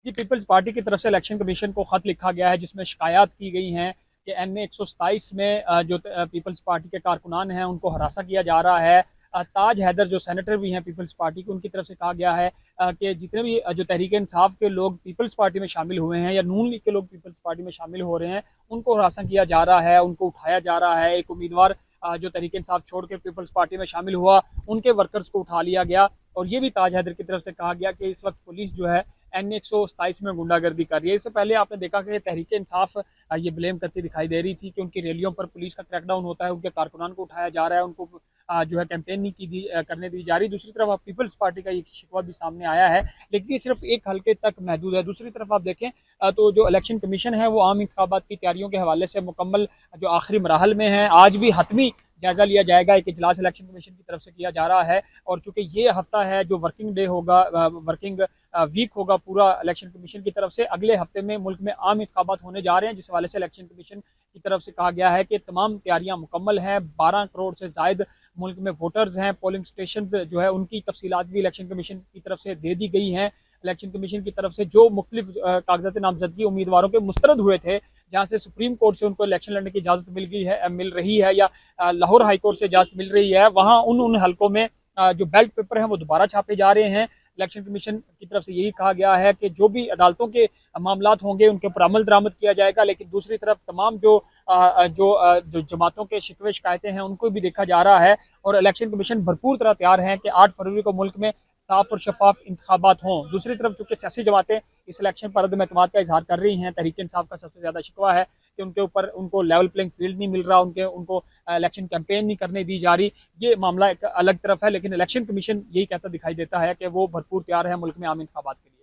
जी, peoples party की तरफ से इलेक्शन कमीशन को ख़त लिखा गया है जिसमें शिकायत की गई हैं कि NA 127 में जो पीपल्स पार्टी के कारकुनान हैं उनको हरासा किया जा रहा है। ताज हैदर जो सेनेटर भी हैं पीपल्स पार्टी के, उनकी तरफ से कहा गया है कि जितने भी जो तहरीक इंसाफ के लोग पीपल्स पार्टी में शामिल हुए हैं या नून लीग के लोग पीपल्स पार्टी में शामिल हो रहे हैं, उनको हरासा किया जा रहा है, उनको उठाया जा रहा है। एक उम्मीदवार जो तहरीक इंसाफ छोड़ के पीपल्स पार्टी में शामिल हुआ, उनके वर्कर्स को उठा लिया गया। और ये भी ताज हैदर की तरफ से कहा गया कि इस वक्त पुलिस जो है NA 127 में गुंडागर्दी कर रही है। इससे पहले आपने देखा कि तहरीक इंसाफ ये ब्लेम करती दिखाई दे रही थी कि उनकी रैलियों पर पुलिस का क्रैकडाउन होता है, उनके कारकुनान को उठाया जा रहा है, उनको जो है कैंपेन नहीं करने दी जा रही। दूसरी तरफ आप पीपल्स पार्टी का एक शिकवा भी सामने आया है, लेकिन ये सिर्फ एक हल्के तक महदूद है। दूसरी तरफ आप देखें तो जो इलेक्शन कमीशन है वो आम इंतखाबात की तैयारियों के हवाले से मुकम्मल जो आखिरी मराहल में है। आज भी हतमी जायजा लिया जाएगा, एक इजलास इलेक्शन कमीशन की तरफ से किया जा रहा है। और चूंकि ये हफ्ता है जो वर्किंग डे होगा, वर्किंग वीक होगा पूरा इलेक्शन कमीशन की तरफ से, अगले हफ्ते में मुल्क में आम इंतखाबात होने जा रहे हैं, जिस हवाले से इलेक्शन कमीशन की तरफ से कहा गया है कि तमाम तैयारियां मुकम्मल हैं। 12 करोड़ से जायद मुल्क में वोटर्स हैं। पोलिंग स्टेशन जो है उनकी तफसीलात भी इलेक्शन कमीशन की तरफ से दे दी गई हैं। इलेक्शन कमीशन की तरफ से जो मुख्तलिफ कागजात नामजदगी उम्मीदवारों के मुस्तरद हुए थे, जहाँ से सुप्रीम कोर्ट से उनको इलेक्शन लड़ने की इजाज़त मिल रही है या लाहौर हाई कोर्ट से इजाज़त मिल रही है, वहाँ उन हलकों में जो बैलेट पेपर हैं वो दोबारा छापे जा रहे हैं। इलेक्शन कमीशन की तरफ से यही कहा गया है कि जो भी अदालतों के मामलात होंगे उनके ऊपर अमल दरामद किया जाएगा, लेकिन दूसरी तरफ तमाम जो जमातों के शिकवे शिकायतें हैं उनको भी देखा जा रहा है। और इलेक्शन कमीशन भरपूर तरह तैयार है कि 8 फरवरी को मुल्क में साफ और शफाफ इंतखाबात हों। दूसरी तरफ चूंकि सियासी जमातें इस इलेक्शन पर अदम एतमाद का इजहार कर रही हैं, तहरीक इंसाफ का सबसे ज्यादा शिकवा है कि उनके ऊपर उनको लेवल प्लेइंग फील्ड नहीं मिल रहा, उनको इलेक्शन कैंपेन नहीं करने दी जा रही। ये मामला एक अलग तरफ है, लेकिन इलेक्शन कमीशन यही कहता दिखाई देता है कि वो भरपूर तैयार है मुल्क में आम इंतखाबात के लिए।